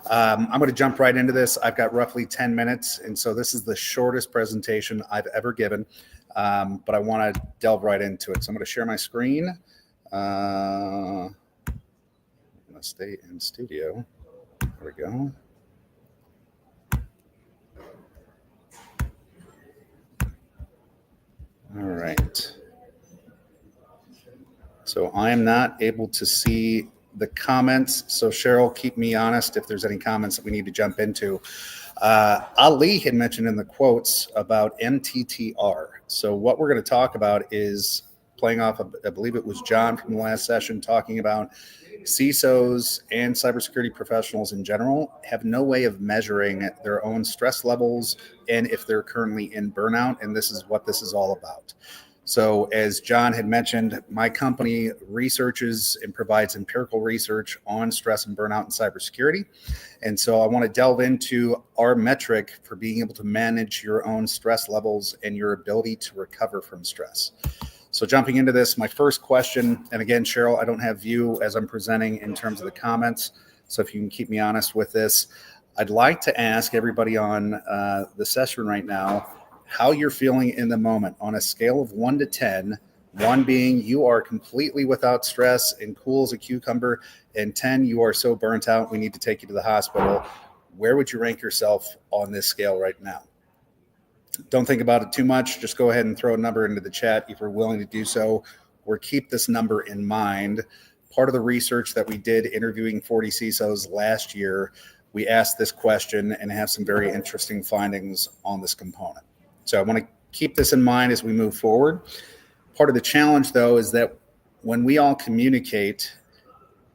I'm going to jump right into this. I've got roughly 10 minutes, and so this is the shortest presentation I've ever given, but I want to delve right into it. So I'm going to share my screen. I'm going to stay in studio. There we go. All right. So I am not able to see the comments. So Cheryl, keep me honest if there's any comments that we need to jump into. Ali had mentioned in the quotes about MTTR. So what we're going to talk about is playing off of, I believe it was John from the last session, talking about CISOs and cybersecurity professionals in general have no way of measuring their own stress levels and if they're currently in burnout. And this is what this is all about. So as John had mentioned, my company researches and provides empirical research on stress and burnout in cybersecurity. And so I want to delve into our metric for being able to manage your own stress levels and your ability to recover from stress. So jumping into this, my first question, and again, Cheryl, I don't have view as I'm presenting in terms of the comments. So if you can keep me honest with this, I'd like to ask everybody on the session right now, how you're feeling in the moment on a scale of 1 to 10, 1 being you are completely without stress and cool as a cucumber, and 10, you are so burnt out, we need to take you to the hospital. Where would you rank yourself on this scale right now? Don't think about it too much. Just go ahead and throw a number into the chat if you're willing to do so, or keep this number in mind. Part of the research that we did interviewing 40 CISOs last year, we asked this question and have some very interesting findings on this component. So I want to keep this in mind as we move forward. Part of the challenge, though, is that when we all communicate,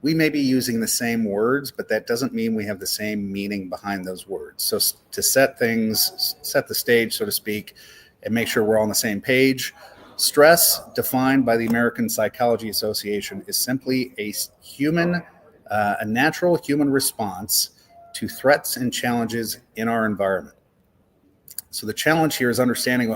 we may be using the same words, but that doesn't mean we have the same meaning behind those words. So to set the stage, so to speak, and make sure we're all on the same page, stress, defined by the American Psychology Association, is simply a natural human response to threats and challenges in our environment. So the challenge here is understanding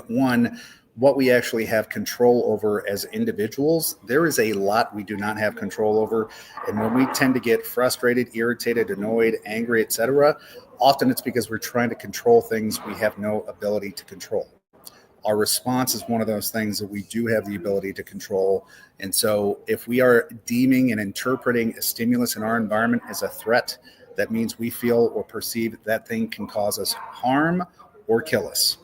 what we actually have control over as individuals. There is a lot we do not have control over. And when we tend to get frustrated, irritated, annoyed, angry, etc., often it's because we're trying to control things we have no ability to control. Our response is one of those things that we do have the ability to control. And so if we are deeming and interpreting a stimulus in our environment as a threat, that means we feel or perceive that thing can cause us harm or kill us.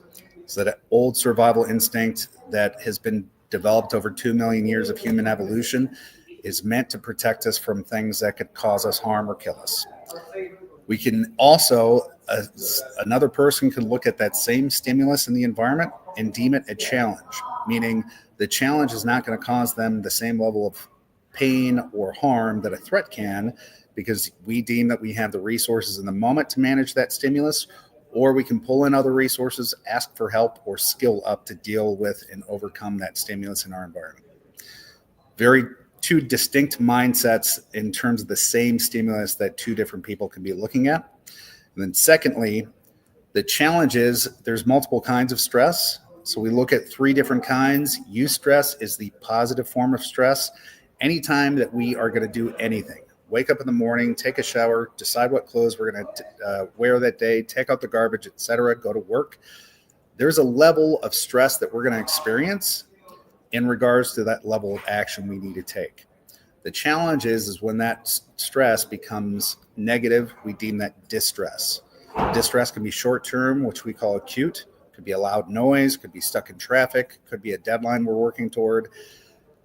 So that old survival instinct that has been developed over 2 million years of human evolution is meant to protect us from things that could cause us harm or kill us. We can also, another person can look at that same stimulus in the environment and deem it a challenge, meaning the challenge is not going to cause them the same level of pain or harm that a threat can, because we deem that we have the resources in the moment to manage that stimulus, or we can pull in other resources, ask for help, or skill up to deal with and overcome that stimulus in our environment. Two distinct mindsets in terms of the same stimulus that two different people can be looking at. And then secondly, the challenge is there's multiple kinds of stress. So we look at 3 different kinds. Eustress is the positive form of stress. Anytime that we are going to do anything, wake up in the morning, take a shower, decide what clothes we're going to wear that day, take out the garbage, etc., go to work. There's a level of stress that we're going to experience in regards to that level of action we need to take. The challenge is when that stress becomes negative, we deem that distress. Distress can be short-term, which we call acute. Could be a loud noise, could be stuck in traffic, could be a deadline we're working toward.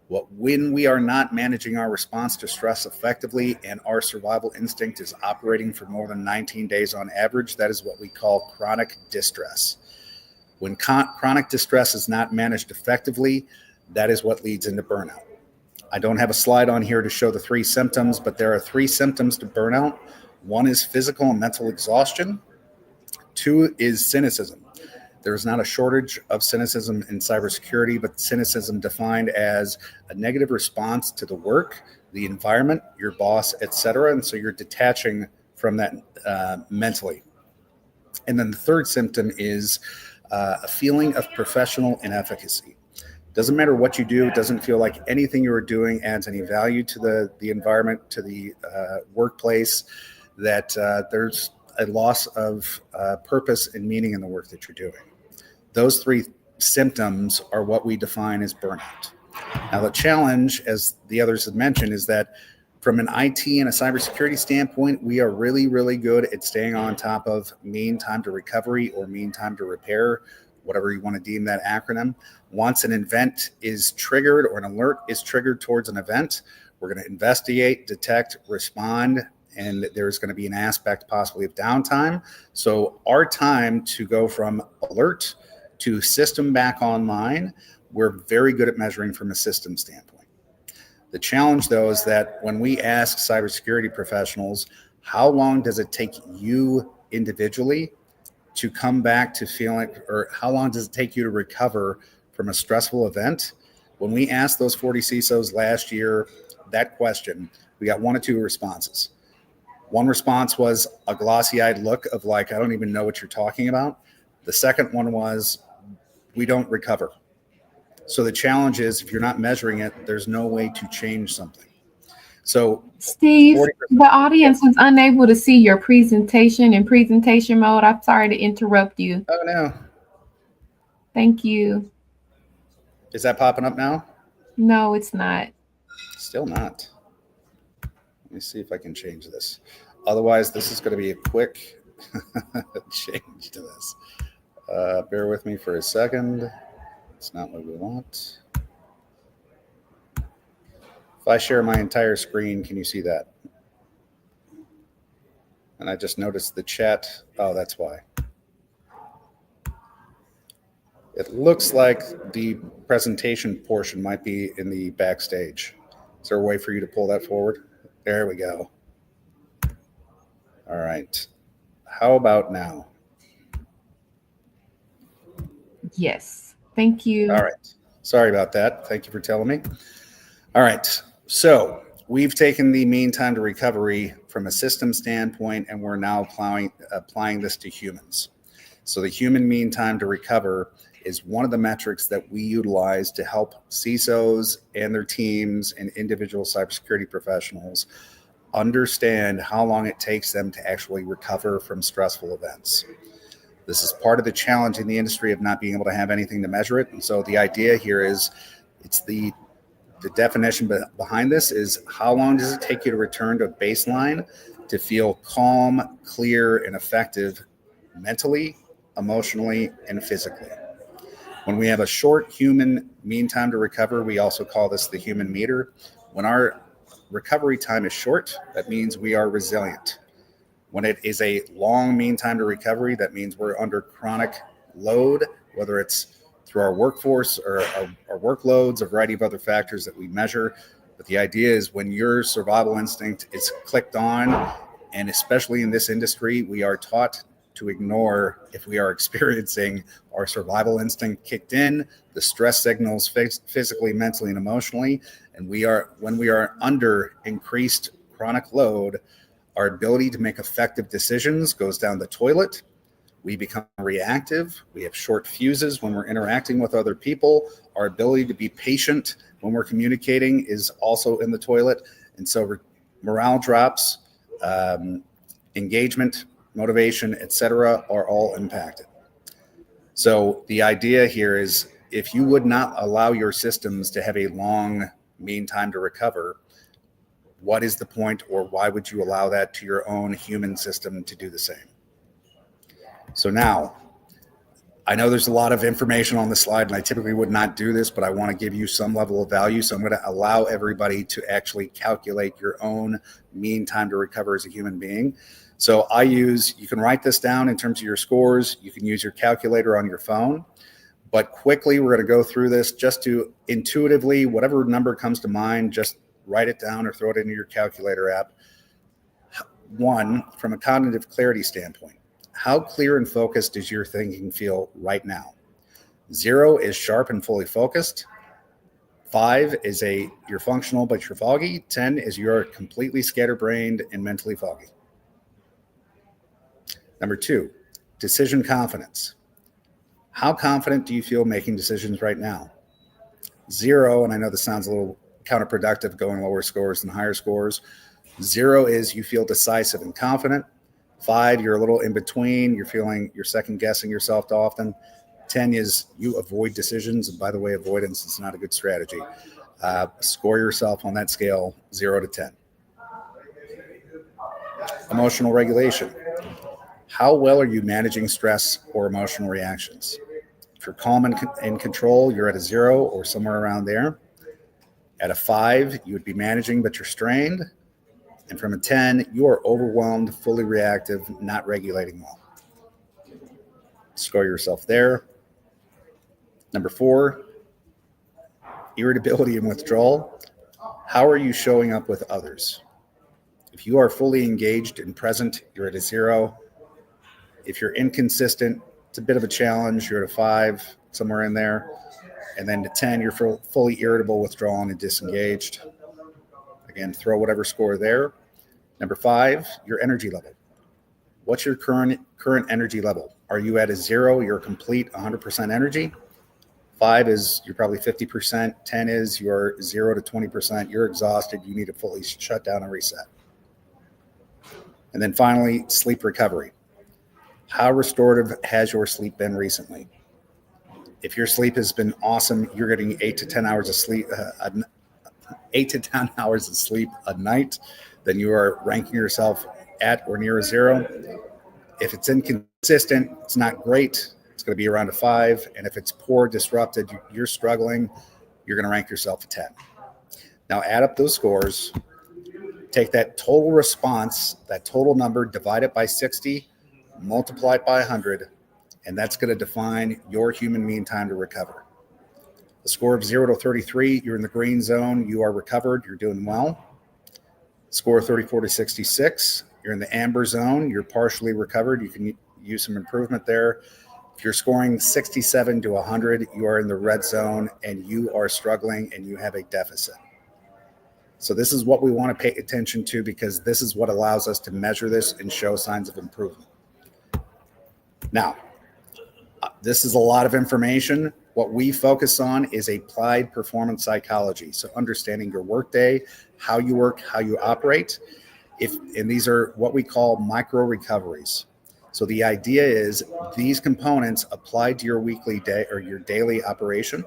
When we are not managing our response to stress effectively and our survival instinct is operating for more than 19 days on average, that is what we call chronic distress. When chronic distress is not managed effectively, that is what leads into burnout. I don't have a slide on here to show the 3 symptoms, but there are 3 symptoms to burnout. 1 is physical and mental exhaustion. 2 is cynicism. There's not a shortage of cynicism in cybersecurity, but cynicism defined as a negative response to the work, the environment, your boss, etc. And so you're detaching from that mentally. And then the 3rd symptom is a feeling of professional inefficacy. Doesn't matter what you do, it doesn't feel like anything you are doing adds any value to the environment, to the workplace, that there's a loss of purpose and meaning in the work that you're doing. Those 3 symptoms are what we define as burnout. Now, the challenge, as the others have mentioned, is that from an IT and a cybersecurity standpoint, we are really, really good at staying on top of mean time to recovery or mean time to repair, whatever you want to deem that acronym. Once an event is triggered or an alert is triggered towards an event, we're going to investigate, detect, respond, and there's going to be an aspect possibly of downtime. So our time to go from alert to system back online, we're very good at measuring from a system standpoint. The challenge, though, is that when we ask cybersecurity professionals, how long does it take you individually to come back to feeling, or how long does it take you to recover from a stressful event? When we asked those 40 CISOs last year that question, we got 1 or 2 responses. One response was a glossy-eyed look of like, I don't even know what you're talking about. The second one was, we don't recover. So the challenge is, if you're not measuring it, there's no way to change something. So Steve, the audience was unable to see your presentation in presentation mode. I'm sorry to interrupt you. Oh, no. Thank you. Is that popping up now? No, it's not. Still not. Let me see if I can change this. Otherwise, this is going to be a quick change to this. Bear with me for a second. It's not what we want. If I share my entire screen, can you see that? And I just noticed the chat. Oh, that's why. It looks like the presentation portion might be in the backstage. Is there a way for you to pull that forward? There we go. All right. How about now? Yes. Thank you. All right. Sorry about that. Thank you for telling me. All right. So we've taken the mean time to recovery from a system standpoint, and we're now applying this to humans. So the human mean time to recover is one of the metrics that we utilize to help CISOs and their teams and individual cybersecurity professionals understand how long it takes them to actually recover from stressful events. This is part of the challenge in the industry of not being able to have anything to measure it. And so the idea here is it's the definition behind this is how long does it take you to return to a baseline to feel calm, clear, and effective mentally, emotionally, and physically. When we have a short human mean time to recover, we also call this the human meter. When our recovery time is short, that means we are resilient. When it is a long mean time to recovery, that means we're under chronic load, whether it's through our workforce or our workloads, a variety of other factors that we measure. But the idea is when your survival instinct is clicked on, and especially in this industry, we are taught to ignore if we are experiencing our survival instinct kicked in, the stress signals physically, mentally, and emotionally. And when we are under increased chronic load, our ability to make effective decisions goes down the toilet. We become reactive. We have short fuses when we're interacting with other people. Our ability to be patient when we're communicating is also in the toilet. And so morale drops, engagement, motivation, etc., are all impacted. So the idea here is if you would not allow your systems to have a long mean time to recover, what is the point, or why would you allow that to your own human system to do the same? So now, I know there's a lot of information on the slide, and I typically would not do this, but I want to give you some level of value. So I'm going to allow everybody to actually calculate your own mean time to recover as a human being. So you can write this down in terms of your scores. You can use your calculator on your phone. But quickly, we're going to go through this just to intuitively, whatever number comes to mind, just write it down or throw it into your calculator app. One, from a cognitive clarity standpoint, how clear and focused does your thinking feel right now? 0 is sharp and fully focused. 5 is you're functional, but you're foggy. 10 is you're completely scatterbrained and mentally foggy. Number 2, decision confidence. How confident do you feel making decisions right now? 0, and I know this sounds a little counterproductive, going lower scores than higher scores. 0 is you feel decisive and confident. 5, you're a little in between. You're second guessing yourself often. 10 is you avoid decisions. And by the way, avoidance is not a good strategy. Score yourself on that scale, 0 to 10. Emotional regulation. How well are you managing stress or emotional reactions? If you're calm and in control, you're at a 0 or somewhere around there. At a 5, you would be managing, but you're strained. And from a 10, you are overwhelmed, fully reactive, not regulating well. Score yourself there. Number 4, irritability and withdrawal. How are you showing up with others? If you are fully engaged and present, you're at a 0. If you're inconsistent, it's a bit of a challenge. You're at a 5, somewhere in there. And then to 10, you're fully irritable, withdrawn, and disengaged. Again, throw whatever score there. Number 5, your energy level. What's your current energy level? Are you at a 0, you're complete 100% energy? 5 is you're probably 50%. 10 is you're 0 to 20%. You're exhausted. You need to fully shut down and reset. And then finally, sleep recovery. How restorative has your sleep been recently? If your sleep has been awesome, you're getting 8 to 10 hours of sleep, 8 to 10 hours of sleep a night, then you are ranking yourself at or near a 0. If it's inconsistent, it's not great. It's going to be around a 5. And if it's poor, disrupted, you're struggling, you're going to rank yourself a 10. Now add up those scores, take that total response, that total number, divide it by 60, multiply it by 100, and that's going to define your human mean time to recover. A score of 0 to 33, you're in the green zone, you are recovered, you're doing well. Score 34 to 66, you're in the amber zone, you're partially recovered, you can use some improvement there. If you're scoring 67 to 100, you are in the red zone and you are struggling and you have a deficit. So this is what we want to pay attention to, because this is what allows us to measure this and show signs of improvement. Now, this is a lot of information. What we focus on is applied performance psychology. So understanding your workday, how you work, how you operate. And these are what we call micro recoveries. So the idea is these components applied to your weekly day or your daily operation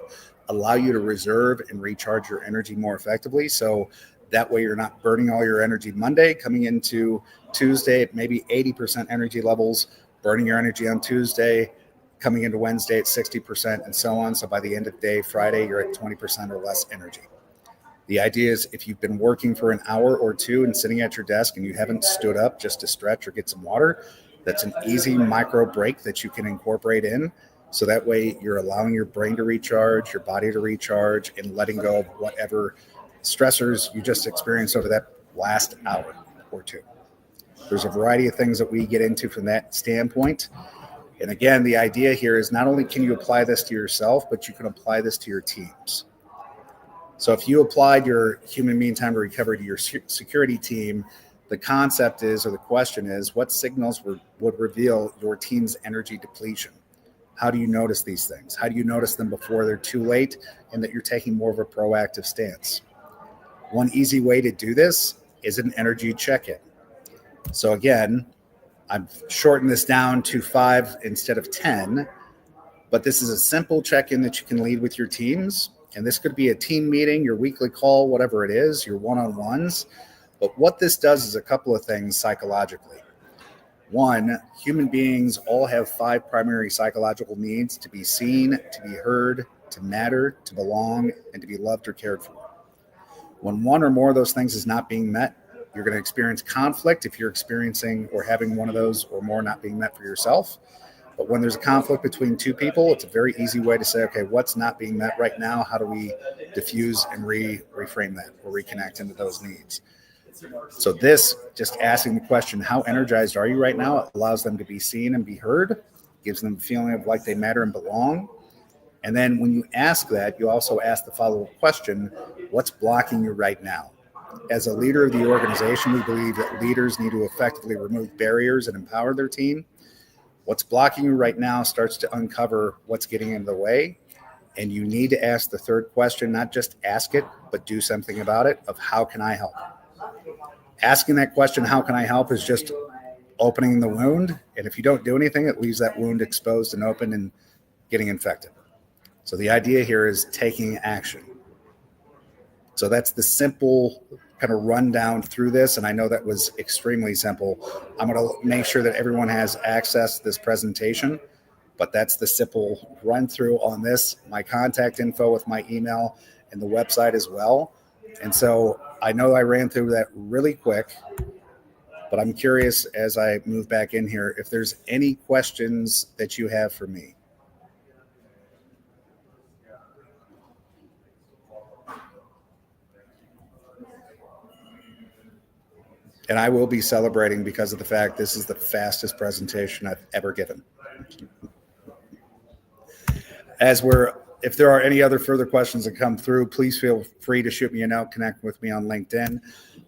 allow you to reserve and recharge your energy more effectively. So that way you're not burning all your energy Monday, coming into Tuesday at maybe 80% energy levels, burning your energy on Tuesday, coming into Wednesday at 60%, and so on. So by the end of the day, Friday, you're at 20% or less energy. The idea is if you've been working for an hour or two and sitting at your desk and you haven't stood up just to stretch or get some water, that's an easy micro break that you can incorporate in. So that way you're allowing your brain to recharge, your body to recharge, and letting go of whatever stressors you just experienced over that last hour or two. There's a variety of things that we get into from that standpoint. And again, the idea here is not only can you apply this to yourself, but you can apply this to your teams. So if you applied your human mean time to recovery to your security team, the concept is, or the question is, what signals would reveal your team's energy depletion? How do you notice these things? How do you notice them before they're too late and that you're taking more of a proactive stance? One easy way to do this is an energy check-in. So again, I've shortened this down to 5 instead of 10, but this is a simple check-in that you can lead with your teams. And this could be a team meeting, your weekly call, whatever it is, your one-on-ones. But what this does is a couple of things psychologically. One, human beings all have 5 primary psychological needs: to be seen, to be heard, to matter, to belong, and to be loved or cared for. When one or more of those things is not being met, you're going to experience conflict if you're experiencing or having one of those or more not being met for yourself. But when there's a conflict between two people, it's a very easy way to say, okay, what's not being met right now? How do we diffuse and reframe that or reconnect into those needs? So this, just asking the question, how energized are you right now? It allows them to be seen and be heard, gives them a feeling of like they matter and belong. And then when you ask that, you also ask the follow-up question, what's blocking you right now? As a leader of the organization, we believe that leaders need to effectively remove barriers and empower their team. What's blocking you right now starts to uncover what's getting in the way. And you need to ask the third question, not just ask it, but do something about it, of how can I help? Asking that question, how can I help, is just opening the wound. And if you don't do anything, it leaves that wound exposed and open and getting infected. So the idea here is taking action. So that's the simple kind of rundown through this. And I know that was extremely simple. I'm going to make sure that everyone has access to this presentation, but that's the simple run through on this, my contact info with my email and the website as well. And so I know I ran through that really quick, but I'm curious as I move back in here, if there's any questions that you have for me. And I will be celebrating because of the fact this is the fastest presentation I've ever given. If there are any other further questions that come through, please feel free to shoot me a note, connect with me on LinkedIn.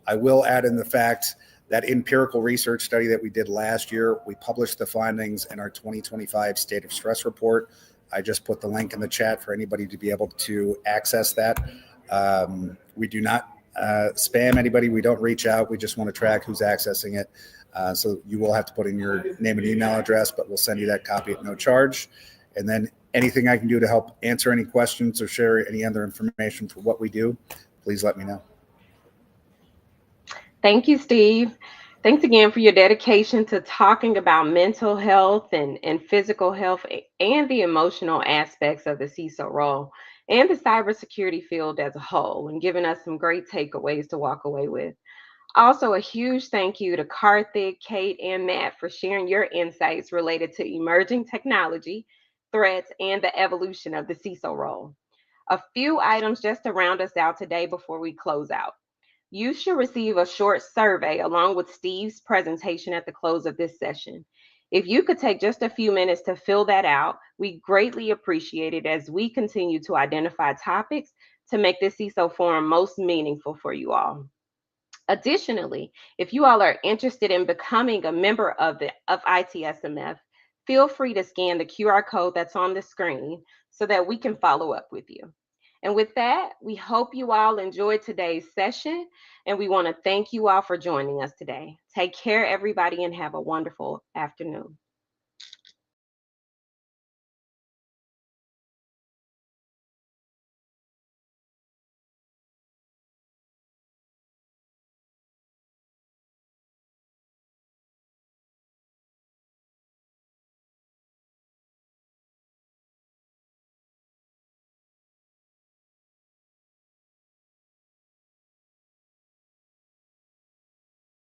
I will add in the fact that empirical research study that we did last year, we published the findings in our 2025 State of Stress report. I just put the link in the chat for anybody to be able to access that. We do not spam anybody. We don't reach out. We just want to track who's accessing it. So you will have to put in your name and email address, but we'll send you that copy at no charge. And then anything I can do to help answer any questions or share any other information for what we do, please let me know. Thank you, Steve. Thanks again for your dedication to talking about mental health and physical health and the emotional aspects of the CISO role and the cybersecurity field as a whole, and giving us some great takeaways to walk away with. Also, a huge thank you to Karthik, Kate, and Matt for sharing your insights related to emerging technology, threats, and the evolution of the CISO role. A few items just to round us out today before we close out. You should receive a short survey along with Steve's presentation at the close of this session. If you could take just a few minutes to fill that out, we greatly appreciate it as we continue to identify topics to make this CISO Forum most meaningful for you all. Additionally, if you all are interested in becoming a member of ITSMF, feel free to scan the QR code that's on the screen so that we can follow up with you. And with that, we hope you all enjoyed today's session, and we want to thank you all for joining us today. Take care, everybody, and have a wonderful afternoon.